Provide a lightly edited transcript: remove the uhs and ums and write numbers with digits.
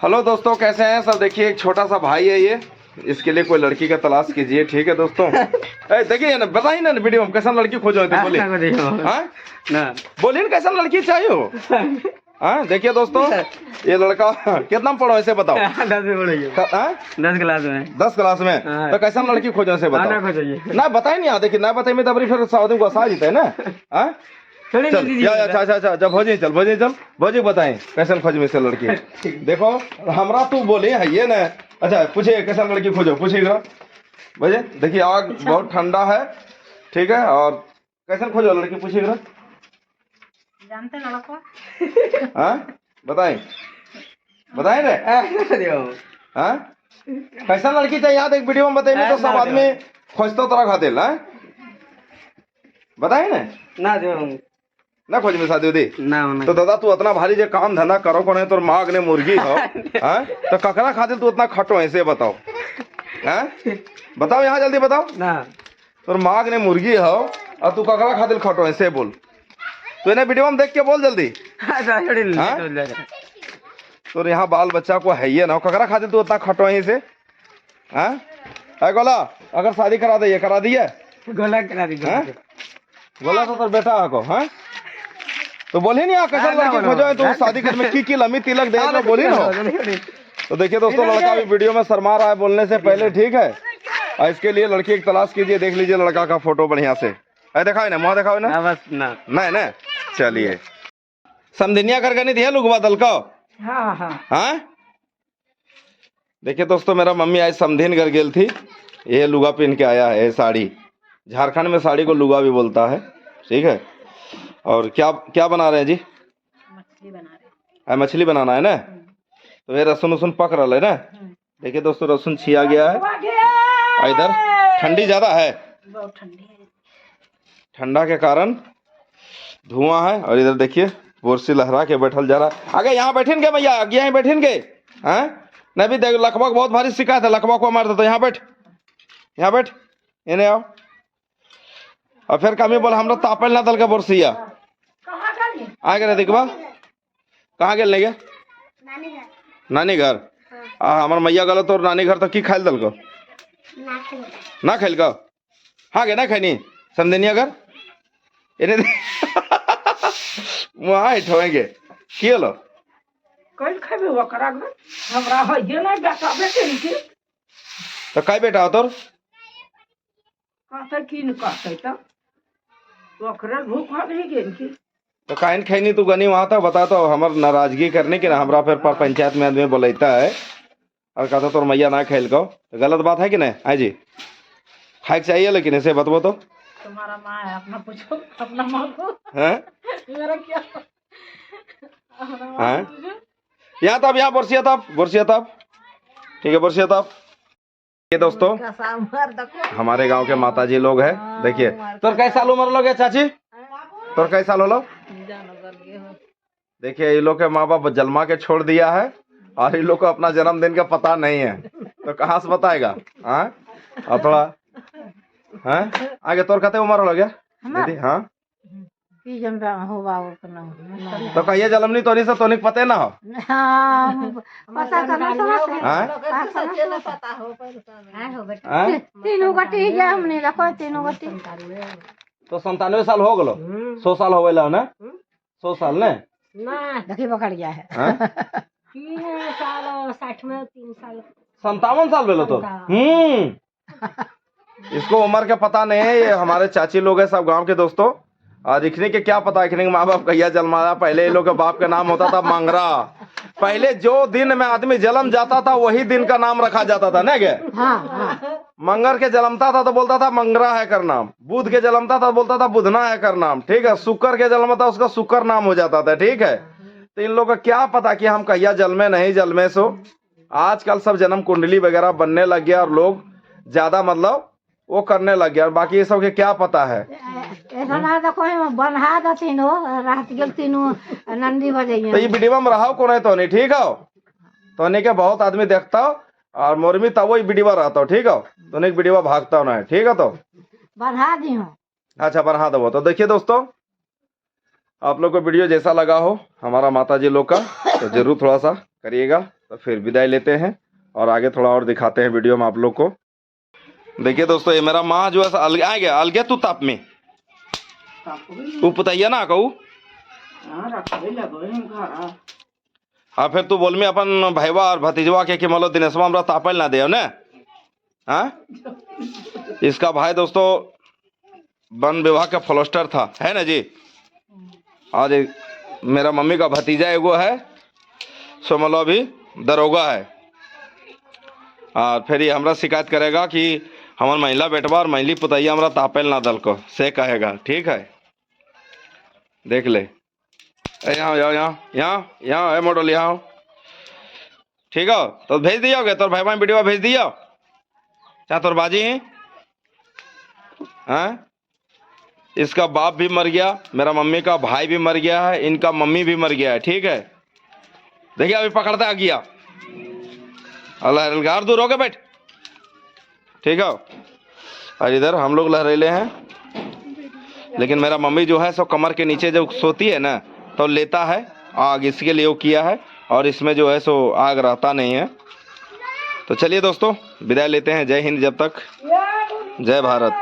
Hello दोस्तों, कैसे हैं सब। देखिए एक छोटा सा भाई है ये, इसके लिए कोई लड़की का तलाश कीजिए, ठीक है दोस्तों। देखिए ना, बताइए ना वीडियो में कैसा लड़की खोजो थे, बोलिए। हाँ बोलिए ना, कैसा लड़की चाहिए हो। हाँ देखिए दोस्तों, ये लड़का कितना में पढ़ो ऐसे बताओ। 10 क्लास में। 10 क्लास में। तो कैसा लड़की खोजो ऐसे बताओ ना, बताइए नहीं देखिए ना, बताइए मैं तबरी फिर साउदी को आसा जीते है ना। हाँ चल अच्छा जब भोजी चल भोजी बताएं कैसन खोज में से लड़की। देखो हमरा तू बोली है ये ना। अच्छा पूछिए कैसा लड़की खोजो, पूछिए भोजी। देखिए आग बहुत ठंडा है, ठीक है, और कैसन खोजो लड़की, पूछिए जानते लड़को। हाँ बताएं रे। हाँ कैसा लड़की चाहिए याद एक वीडियो में बताइए तो सब आदमी खोजते तरह खाते ला। बताए ना खोज में शादी होती तो दादा तू इतना भारी जो काम धंधा करो को नहीं, तो माग ने मुर्गी हो। तो ककरा खातिर तू इतना खटो ऐसे बताओ। बताओ यहाँ जल्दी बताओ ना। तो माग ने मुर्गी हो और तू ककरा खातिर खटो ऐसे बोल। तो इन्हें वीडियो में देख के बोल जल्दी। तो यहाँ बाल बच्चा को है ये ना, ककरा खातिर तू इतना खटो यहीं से। गोला अगर शादी करा दे, करा दिए गोला करा दी गोला तो बेटा को। हाँ तो बोली नहीं कैसा लड़की खोजो है, तो शादी कर में की लंबी तिलक दे तो बोली ना। तो देखिए दोस्तों, लड़का भी वीडियो में शर्मा रहा है बोलने से पहले, ठीक है। और इसके लिए लड़की एक तलाश कीजिए, देख लीजिए लड़का का फोटो बढ़िया से। दिखाओ ना, मुँह दिखाओ ना, बस ना। चलिए समधिनिया करके नहीं दिया लुगवा दल को। हाँ देखिए दोस्तों, मेरा मम्मी आज समधिन कर गेल थी, ये लुगा पहन के आया है साड़ी। झारखंड में साड़ी को लुगा भी बोलता है, ठीक है। और क्या बना रहे हैं जी? मछली बना रहे हैं। मछली बनाना है ना। तो ये रसुन उसुन पक रहा है ना। देखिए दोस्तों, रसुन छिया गया है। और इधर ठंडी ज्यादा है, बहुत ठंडी है। ठंडा के कारण धुआं है। और इधर देखिए बोरसी लहरा के बैठल जा रहा है। आगे यहाँ बैठेंगे भैया, आगे यहाँ बैठेंगे। नहीं भी देख, लकवा बहुत भारी शिकायत है, लकवा को मार देता। यहाँ बैठ इन्हें आओ। और फिर कमी बोल हमरा तापल ना दल के बोरसिया आ गए। देखबा कहाँ गेल नहीं गे? नानी घर। हमार मैया गलो तो नानी घर तो की खाइल दल को ना खाइल को। हाँ गे ना खैनी समझनिया घर इन्हें वहाँ ठोएंगे की होलो कल खाबे वकरा में हमरा होइए ना बेटा बेटे की। तो काय बेटा हो तोर? कहते की न कहते तो वकरा भूख नहीं गेल की। तो काइन खैनी तू गनी वहाँ था, बता तो हमर नाराजगी करने की ना, हमरा फिर पर पंचायत में आदमी बोलता है और कहता तोर मैया ना खेल को। तो गलत बात है कि नहीं? हाँ जी खाए चाहिए, लेकिन ऐसे बतबो तो तुम्हारा माँ है, अपना पूछो अपना माँ को। मेरा क्या यहाँ तब यहाँ बोरसिया तब ठीक है, बोरसिया तब। ये दोस्तों हमारे गांव के माताजी लोग हैं। देखिए तोर कई साल उम्र लोग है चाची? तोर कई साल हो लो? देखिए ये लोग के माँ बाप जन्मा के छोड़ दिया है और इन लोग को अपना जन्मदिन का पता नहीं है, तो कहाँ से बताएगा। हाँ और थोड़ा आगे तोर कहते उम्र हो गया दीदी? हाँ तो कहिए जन्मनी तोनी से तोनी पते ना हो। तो 97 साल हो गलो, 100 साल हो गए ना, 100 साल ने देखिए पकड़ गया है। 3 साल 60 में 3 साल 57 साल बेलो तो। इसको उम्र का पता नहीं है। ये हमारे चाची लोग हैं सब गांव के दोस्तों। और इखने के क्या पता, इखने के माँ बाप कहिया जन्माया। पहले ये लोग के बाप का नाम होता था मंगरा। पहले जो दिन में आदमी जन्म जाता था वही दिन का नाम रखा जाता था ना। क्या मंगर के जन्मता था तो बोलता था मंगरा है कर नाम, बुध के जन्मता था बोलता था बुधना है कर नाम, ठीक है। शुक्र के जन्मता उसका शुक्र नाम हो जाता था, ठीक है। तो इन लोगों का क्या पता कि हम कहिया जन्मे नहीं जन्मे। सो आजकल सब जन्म कुंडली वगैरह बनने लग गया और लोग ज्यादा मतलब वो करने लग गया, और बाकी ये सब के क्या पता है। तो ये वीडियो में रहा को नहीं तो नहीं, ठीक है। तो नहीं के बहुत आदमी देखता हो और मोरमी तब वही वीडियो रहता हो, ठीक है। तो नहीं वीडियो भागता हो ना, ठीक है। तो बढ़ा दी हूँ। अच्छा बढ़ा दो। तो देखिए दोस्तों, आप लोग को वीडियो जैसा लगा हो हमारा माताजी लोग का, तो जरूर थोड़ा सा करिएगा। तो फिर विदाई लेते हैं और आगे थोड़ा और दिखाते हैं वीडियो में आप लोग को। देखिए दोस्तों, ये मेरा माँ जो है अलग आ गया, अलगे तू ताप में तू पताइया ना कहू। हाँ फिर तू बोल में अपन भाईवा और भतीजवा के कि मतलब दिनेशवा हमरा तापल ना दे ने। हाँ इसका भाई दोस्तों वन विभाग का फॉलोस्टर था, है ना जी। आज मेरा मम्मी का भतीजा एगो है, सो मतलब अभी दरोगा है। और फिर ये हमरा शिकायत करेगा कि हमार महिला बेटवा और महिली पुतैया हमरा तापेल ना दल को से कहेगा। ठीक है, देख ले। यहाँ यहाँ मॉडल यहाँ। ठीक है, तो भेज दियोगे तोर भाई वीडियो भेज दियो क्या तोर बाजी है। हाँ इसका बाप भी मर गया, मेरा मम्मी का भाई भी मर गया है, इनका मम्मी भी मर गया है। ठीक है, देखिए अभी पकड़ता आ गया। अल्लाह दूर हो गए बैठ। ठीक है, और इधर हम लोग लहरेले हैं, लेकिन मेरा मम्मी जो है सो कमर के नीचे जो सोती है ना तो लेता है आग, इसके लिए वो किया है। और इसमें जो है सो आग रहता नहीं है। तो चलिए दोस्तों विदाई लेते हैं। जय हिंद, जब तक जय भारत।